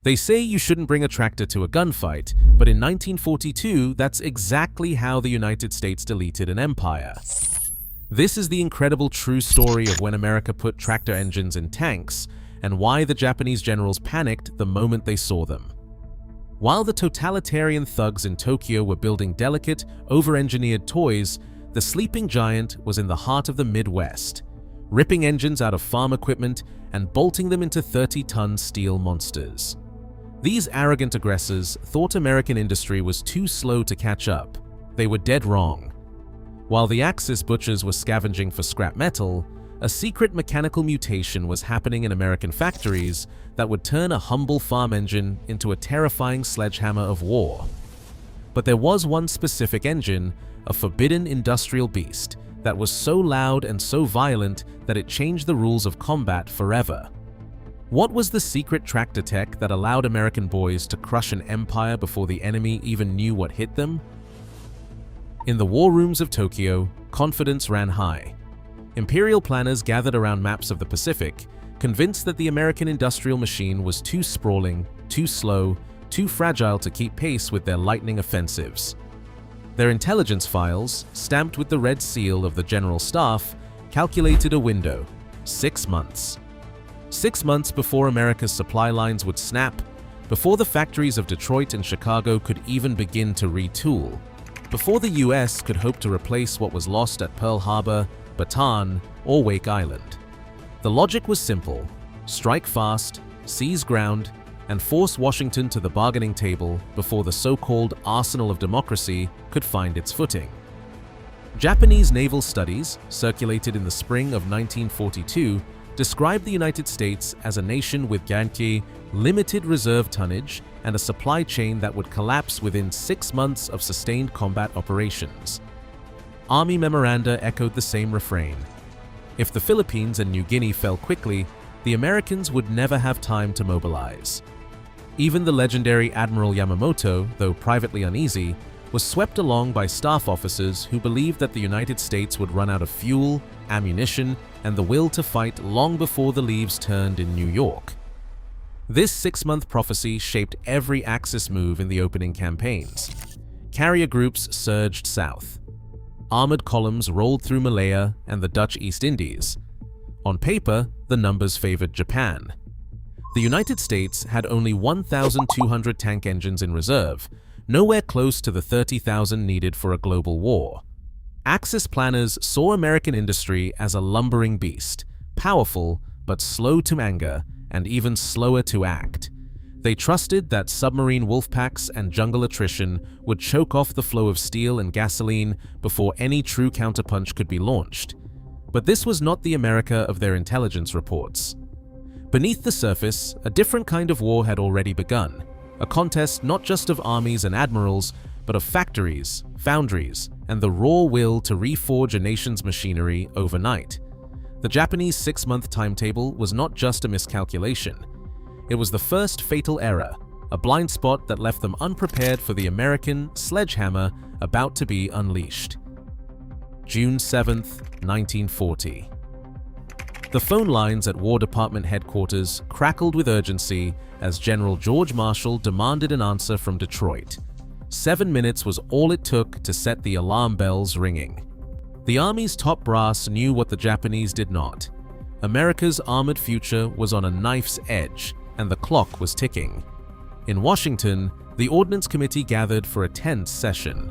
They say you shouldn't bring a tractor to a gunfight, but in 1942, that's exactly how the United States deleted an empire. This is the incredible true story of when America put tractor engines in tanks, and why the Japanese generals panicked the moment they saw them. While the totalitarian thugs in Tokyo were building delicate, over-engineered toys, the sleeping giant was in the heart of the Midwest, ripping engines out of farm equipment and bolting them into 30-ton steel monsters. These arrogant aggressors thought American industry was too slow to catch up. They were dead wrong. While the Axis butchers were scavenging for scrap metal, a secret mechanical mutation was happening in American factories that would turn a humble farm engine into a terrifying sledgehammer of war. But there was one specific engine, a forbidden industrial beast, that was so loud and so violent that it changed the rules of combat forever. What was the secret tractor tech that allowed American boys to crush an empire before the enemy even knew what hit them? In the war rooms of Tokyo, confidence ran high. Imperial planners gathered around maps of the Pacific, convinced that the American industrial machine was too sprawling, too slow, too fragile to keep pace with their lightning offensives. Their intelligence files, stamped with the red seal of the General Staff, calculated a window: 6 months. 6 months before America's supply lines would snap, before the factories of Detroit and Chicago could even begin to retool, before the US could hope to replace what was lost at Pearl Harbor, Bataan, or Wake Island. The logic was simple: strike fast, seize ground, and force Washington to the bargaining table before the so-called arsenal of democracy could find its footing. Japanese naval studies, circulated in the spring of 1942, described the United States as a nation with guaranteed limited reserve tonnage and a supply chain that would collapse within 6 months of sustained combat operations. Army memoranda echoed the same refrain. If the Philippines and New Guinea fell quickly, the Americans would never have time to mobilize. Even the legendary Admiral Yamamoto, though privately uneasy, was swept along by staff officers who believed that the United States would run out of fuel, ammunition, and the will to fight long before the leaves turned in New York. This 6-month prophecy shaped every Axis move in the opening campaigns. Carrier groups surged south. Armored columns rolled through Malaya and the Dutch East Indies. On paper, the numbers favored Japan. The United States had only 1,200 tank engines in reserve, nowhere close to the 30,000 needed for a global war. Axis planners saw American industry as a lumbering beast, powerful but slow to anger and even slower to act. They trusted that submarine wolf packs and jungle attrition would choke off the flow of steel and gasoline before any true counterpunch could be launched. But this was not the America of their intelligence reports. Beneath the surface, a different kind of war had already begun, a contest not just of armies and admirals, but of factories, foundries, and the raw will to reforge a nation's machinery overnight. The Japanese 6-month timetable was not just a miscalculation. It was the first fatal error, a blind spot that left them unprepared for the American sledgehammer about to be unleashed. June 7, 1940. The phone lines at War Department headquarters crackled with urgency as General George Marshall demanded an answer from Detroit. 7 minutes was all it took to set the alarm bells ringing. The Army's top brass knew what the Japanese did not. America's armored future was on a knife's edge, and the clock was ticking. In Washington, the Ordnance Committee gathered for a tense session.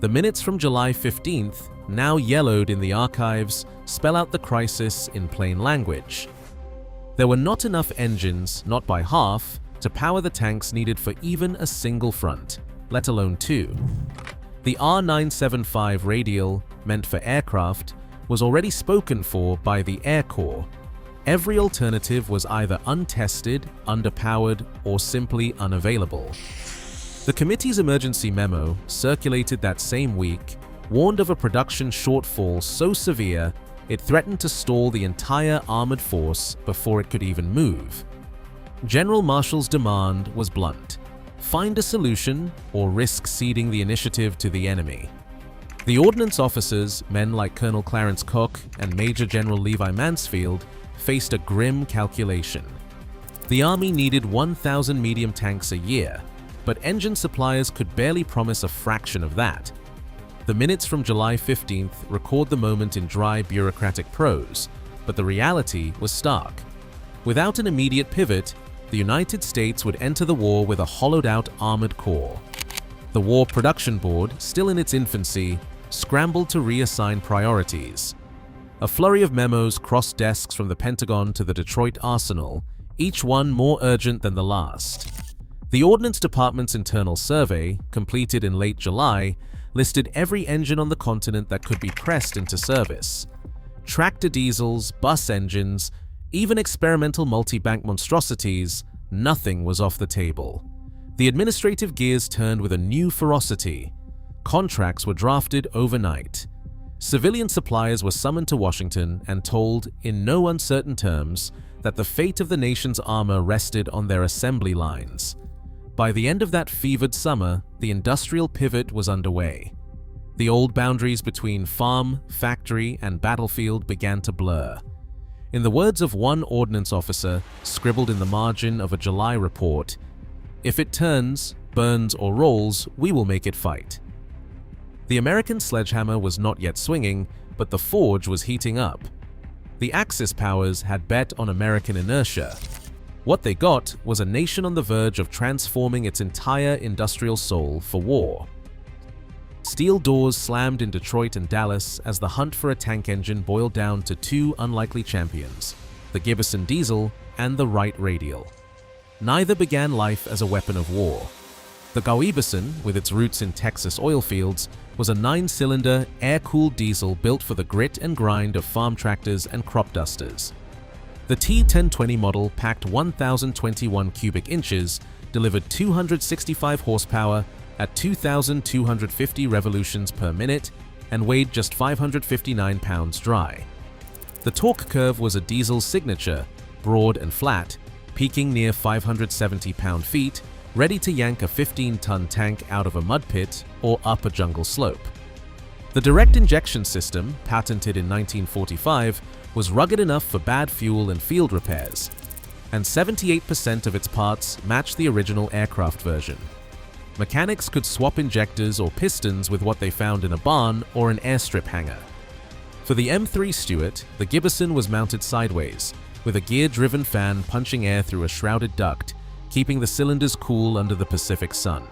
The minutes from July 15th, now yellowed in the archives, spell out the crisis in plain language. There were not enough engines, not by half, to power the tanks needed for even a single front, let alone two. The R-975 radial, meant for aircraft, was already spoken for by the Air Corps. Every alternative was either untested, underpowered, or simply unavailable. The committee's emergency memo, circulated that same week, warned of a production shortfall so severe it threatened to stall the entire armored force before it could even move. General Marshall's demand was blunt: find a solution or risk ceding the initiative to the enemy. The ordnance officers, men like Colonel Clarence Cook and Major General Levi Mansfield, faced a grim calculation. The Army needed 1,000 medium tanks a year, but engine suppliers could barely promise a fraction of that. The minutes from July 15th record the moment in dry bureaucratic prose, but the reality was stark. Without an immediate pivot, the United States would enter the war with a hollowed-out armored core. The War Production Board, still in its infancy, scrambled to reassign priorities. A flurry of memos crossed desks from the Pentagon to the Detroit Arsenal, each one more urgent than the last. The Ordnance Department's internal survey, completed in late July, listed every engine on the continent that could be pressed into service. Tractor diesels, bus engines, even experimental multi-bank monstrosities, nothing was off the table. The administrative gears turned with a new ferocity. Contracts were drafted overnight. Civilian suppliers were summoned to Washington and told, in no uncertain terms, that the fate of the nation's armor rested on their assembly lines. By the end of that fevered summer, the industrial pivot was underway. The old boundaries between farm, factory, and battlefield began to blur. In the words of one ordnance officer, scribbled in the margin of a July report, "If it turns, burns, or rolls, we will make it fight." The American sledgehammer was not yet swinging, but the forge was heating up. The Axis powers had bet on American inertia. What they got was a nation on the verge of transforming its entire industrial soul for war. Steel doors slammed in Detroit and Dallas as the hunt for a tank engine boiled down to two unlikely champions, the Gibbison diesel and the Wright radial. Neither began life as a weapon of war. The Gibbison, with its roots in Texas oil fields, was a 9-cylinder, air-cooled diesel built for the grit and grind of farm tractors and crop dusters. The T1020 model packed 1,021 cubic inches, delivered 265 horsepower at 2,250 revolutions per minute, and weighed just 559 pounds dry. The torque curve was a diesel's signature, broad and flat, peaking near 570 pound-feet, ready to yank a 15-ton tank out of a mud pit or up a jungle slope. The direct injection system, patented in 1945, was rugged enough for bad fuel and field repairs, and 78% of its parts matched the original aircraft version. Mechanics could swap injectors or pistons with what they found in a barn or an airstrip hangar. For the M3 Stuart, the Gibbison was mounted sideways, with a gear-driven fan punching air through a shrouded duct, keeping the cylinders cool under the Pacific sun.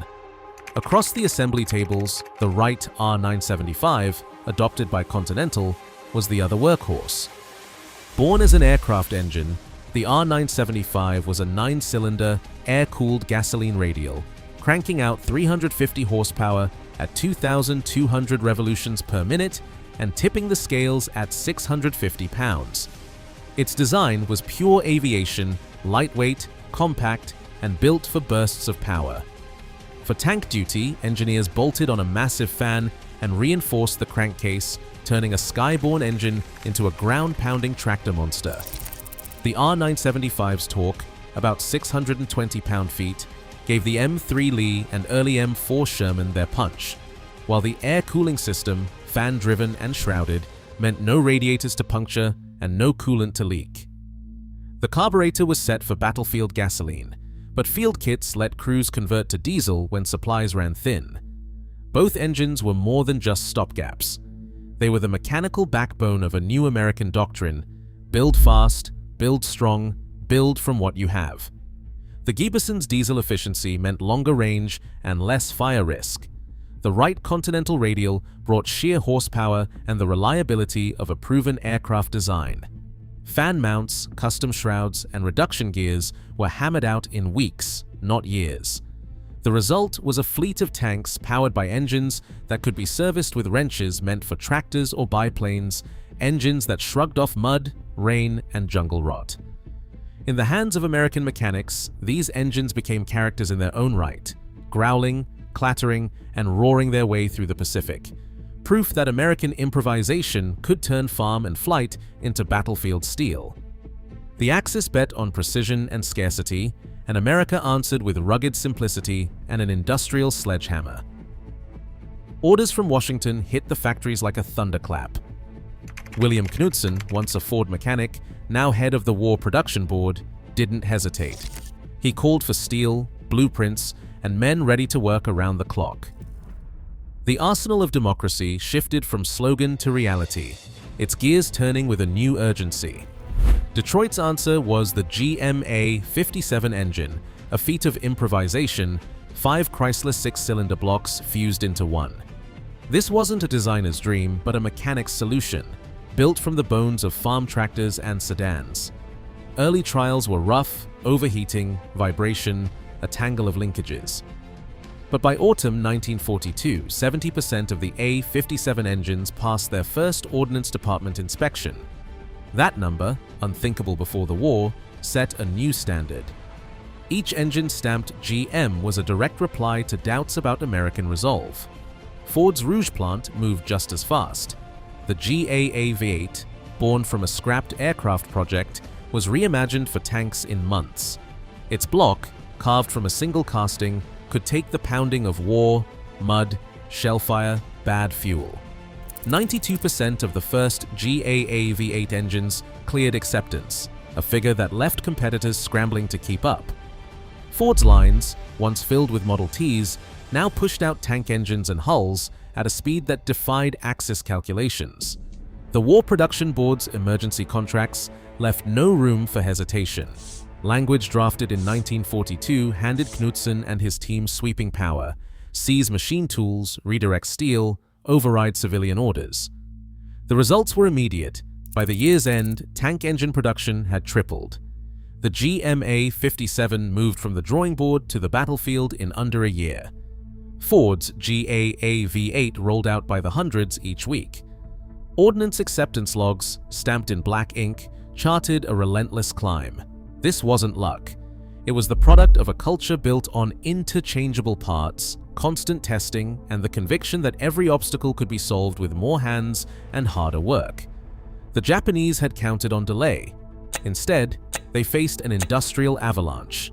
Across the assembly tables, the Wright R975, adopted by Continental, was the other workhorse. Born as an aircraft engine, the R975 was a 9-cylinder, air-cooled gasoline radial, cranking out 350 horsepower at 2,200 revolutions per minute and tipping the scales at 650 pounds. Its design was pure aviation, lightweight, compact, and built for bursts of power. For tank duty, engineers bolted on a massive fan and reinforced the crankcase, turning a skyborne engine into a ground-pounding tractor monster. The R975's torque, about 620 pound-feet, gave the M3 Lee and early M4 Sherman their punch, while the air cooling system, fan-driven and shrouded, meant no radiators to puncture and no coolant to leak. The carburetor was set for battlefield gasoline, but field kits let crews convert to diesel when supplies ran thin. Both engines were more than just stopgaps. They were the mechanical backbone of a new American doctrine: build fast, build strong, build from what you have. The Gibbison's diesel efficiency meant longer range and less fire risk. The Wright Continental Radial brought sheer horsepower and the reliability of a proven aircraft design. Fan mounts, custom shrouds, and reduction gears were hammered out in weeks, not years. The result was a fleet of tanks powered by engines that could be serviced with wrenches meant for tractors or biplanes, engines that shrugged off mud, rain, and jungle rot. In the hands of American mechanics, these engines became characters in their own right, growling, clattering, and roaring their way through the Pacific. Proof that American improvisation could turn farm and flight into battlefield steel. The Axis bet on precision and scarcity, and America answered with rugged simplicity and an industrial sledgehammer. Orders from Washington hit the factories like a thunderclap. William Knudsen, once a Ford mechanic, now head of the War Production Board, didn't hesitate. He called for steel, blueprints, and men ready to work around the clock. The arsenal of democracy shifted from slogan to reality, its gears turning with a new urgency. Detroit's answer was the GM A57 engine, a feat of improvisation, 5 Chrysler 6-cylinder blocks fused into one. This wasn't a designer's dream, but a mechanic's solution, built from the bones of farm tractors and sedans. Early trials were rough, overheating, vibration, a tangle of linkages. But by autumn 1942, 70% of the A57 engines passed their first Ordnance Department inspection. That number, unthinkable before the war, set a new standard. Each engine stamped GM was a direct reply to doubts about American resolve. Ford's Rouge plant moved just as fast. The GAA-V8, born from a scrapped aircraft project, was reimagined for tanks in months. Its block, carved from a single casting, could take the pounding of war, mud, shellfire, bad fuel. 92% of the first GAA V8 engines cleared acceptance, a figure that left competitors scrambling to keep up. Ford's lines, once filled with Model Ts, now pushed out tank engines and hulls at a speed that defied Axis calculations. The War Production Board's emergency contracts left no room for hesitation. Language drafted in 1942 handed Knudsen and his team sweeping power: seize machine tools, redirect steel, override civilian orders. The results were immediate. By the year's end, tank engine production had tripled. The GMA 57 moved from the drawing board to the battlefield in under a year. Ford's GAA V8 rolled out by the hundreds each week. Ordnance acceptance logs, stamped in black ink, charted a relentless climb. This wasn't luck. It was the product of a culture built on interchangeable parts, constant testing, and the conviction that every obstacle could be solved with more hands and harder work. The Japanese had counted on delay. Instead, they faced an industrial avalanche.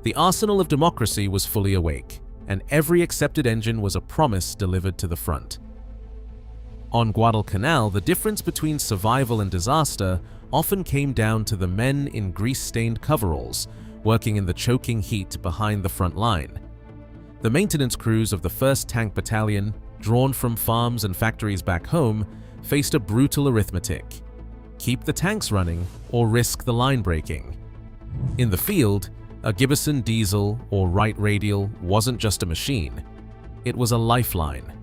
The arsenal of democracy was fully awake, and every accepted engine was a promise delivered to the front. On Guadalcanal, the difference between survival and disaster often came down to the men in grease-stained coveralls working in the choking heat behind the front line. The maintenance crews of the 1st Tank Battalion, drawn from farms and factories back home, faced a brutal arithmetic: keep the tanks running or risk the line breaking. In the field, a Gibbison diesel or Wright radial wasn't just a machine, it was a lifeline.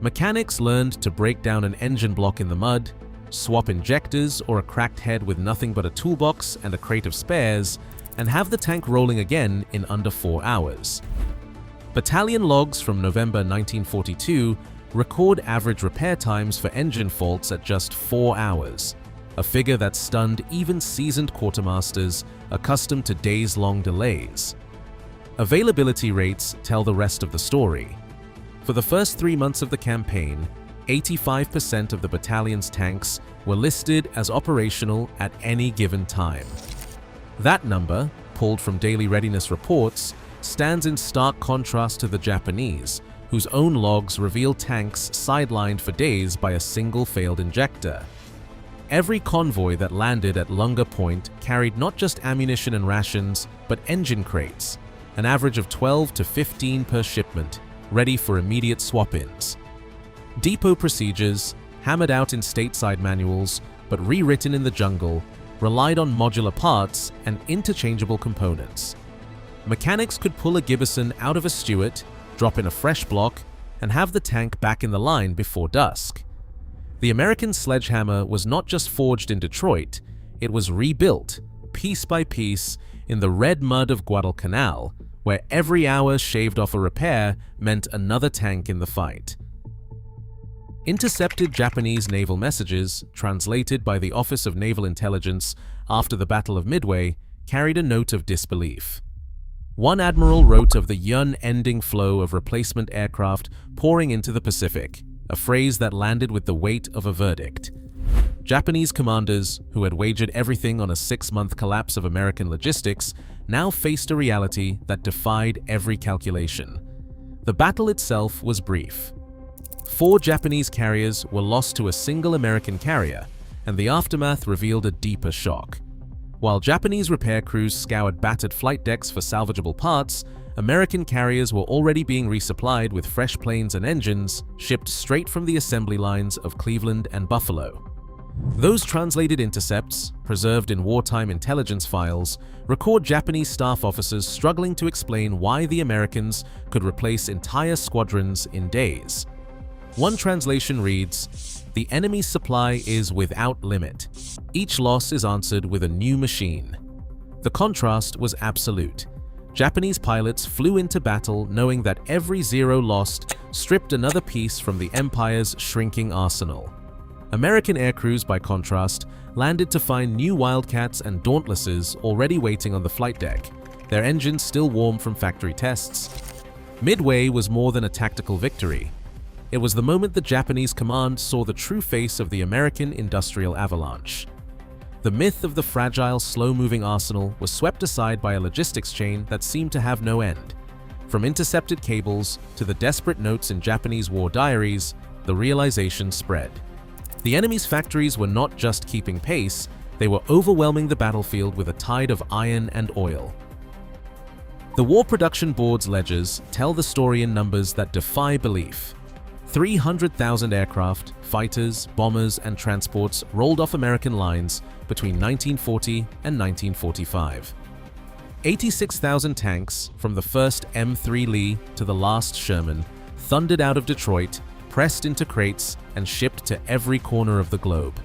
Mechanics learned to break down an engine block in the mud, swap injectors or a cracked head with nothing but a toolbox and a crate of spares, and have the tank rolling again in under 4 hours. Battalion logs from November 1942 record average repair times for engine faults at just 4 hours, a figure that stunned even seasoned quartermasters accustomed to days-long delays. Availability rates tell the rest of the story. For the first 3 months of the campaign, 85% of the battalion's tanks were listed as operational at any given time. That number, pulled from daily readiness reports, stands in stark contrast to the Japanese, whose own logs reveal tanks sidelined for days by a single failed injector. Every convoy that landed at Lunga Point carried not just ammunition and rations, but engine crates, an average of 12 to 15 per shipment, ready for immediate swap-ins. Depot procedures, hammered out in stateside manuals, but rewritten in the jungle, relied on modular parts and interchangeable components. Mechanics could pull a Gibbison out of a Stuart, drop in a fresh block, and have the tank back in the line before dusk. The American sledgehammer was not just forged in Detroit, it was rebuilt, piece by piece, in the red mud of Guadalcanal, where every hour shaved off a repair meant another tank in the fight. Intercepted Japanese naval messages, translated by the Office of Naval Intelligence after the Battle of Midway, carried a note of disbelief. One admiral wrote of the unending flow of replacement aircraft pouring into the Pacific, a phrase that landed with the weight of a verdict. Japanese commanders, who had wagered everything on a 6-month collapse of American logistics, now faced a reality that defied every calculation. The battle itself was brief. 4 Japanese carriers were lost to a single American carrier, and the aftermath revealed a deeper shock. While Japanese repair crews scoured battered flight decks for salvageable parts, American carriers were already being resupplied with fresh planes and engines shipped straight from the assembly lines of Cleveland and Buffalo. Those translated intercepts, preserved in wartime intelligence files, record Japanese staff officers struggling to explain why the Americans could replace entire squadrons in days. One translation reads, "The enemy's supply is without limit. Each loss is answered with a new machine." The contrast was absolute. Japanese pilots flew into battle knowing that every zero lost stripped another piece from the Empire's shrinking arsenal. American aircrews, by contrast, landed to find new Wildcats and Dauntlesses already waiting on the flight deck, their engines still warm from factory tests. Midway was more than a tactical victory. It was the moment the Japanese command saw the true face of the American industrial avalanche. The myth of the fragile, slow-moving arsenal was swept aside by a logistics chain that seemed to have no end. From intercepted cables to the desperate notes in Japanese war diaries, the realization spread. The enemy's factories were not just keeping pace, they were overwhelming the battlefield with a tide of iron and oil. The War Production Board's ledgers tell the story in numbers that defy belief. 300,000 aircraft, fighters, bombers, and transports rolled off American lines between 1940 and 1945. 86,000 tanks, from the first M3 Lee to the last Sherman, thundered out of Detroit, pressed into crates, and shipped to every corner of the globe.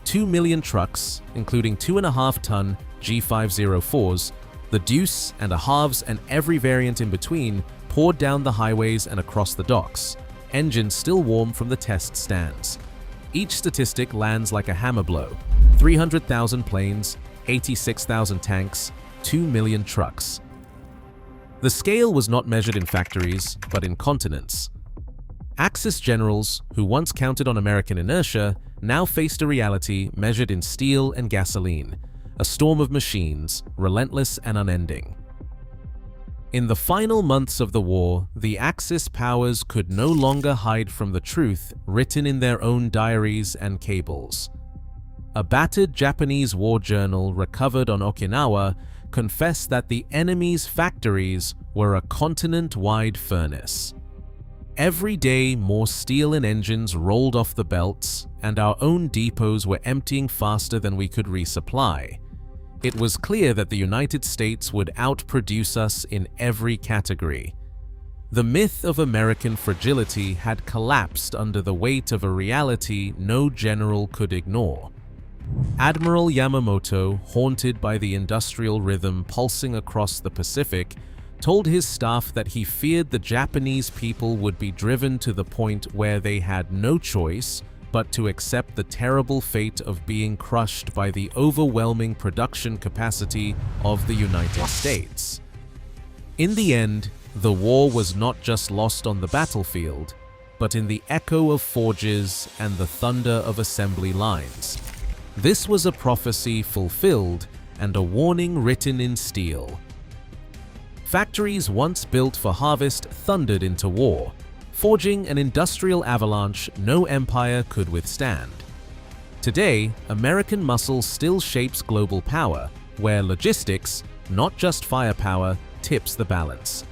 2 million trucks, including 2.5-ton G504s, the Deuce and a halves and every variant in between, poured down the highways and across the docks, engines still warm from the test stands. Each statistic lands like a hammer blow. 300,000 planes, 86,000 tanks, 2 million trucks. The scale was not measured in factories, but in continents. Axis generals, who once counted on American inertia, now faced a reality measured in steel and gasoline, a storm of machines, relentless and unending. In the final months of the war, the Axis powers could no longer hide from the truth written in their own diaries and cables. A battered Japanese war journal recovered on Okinawa confessed that the enemy's factories were a continent-wide furnace. Every day, more steel and engines rolled off the belts, and our own depots were emptying faster than we could resupply. It was clear that the United States would outproduce us in every category. The myth of American fragility had collapsed under the weight of a reality no general could ignore. Admiral Yamamoto, haunted by the industrial rhythm pulsing across the Pacific, told his staff that he feared the Japanese people would be driven to the point where they had no choice but to accept the terrible fate of being crushed by the overwhelming production capacity of the United States. In the end, the war was not just lost on the battlefield, but in the echo of forges and the thunder of assembly lines. This was a prophecy fulfilled and a warning written in steel. Factories once built for harvest thundered into war, forging an industrial avalanche no empire could withstand. Today, American muscle still shapes global power, where logistics, not just firepower, tips the balance.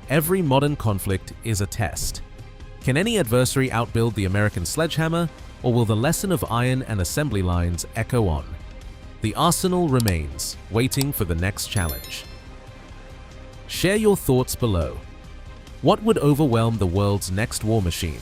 Every modern conflict is a test. Can any adversary outbuild the American sledgehammer, or will the lesson of iron and assembly lines echo on? The arsenal remains, waiting for the next challenge. Share your thoughts below. What would overwhelm the world's next war machine?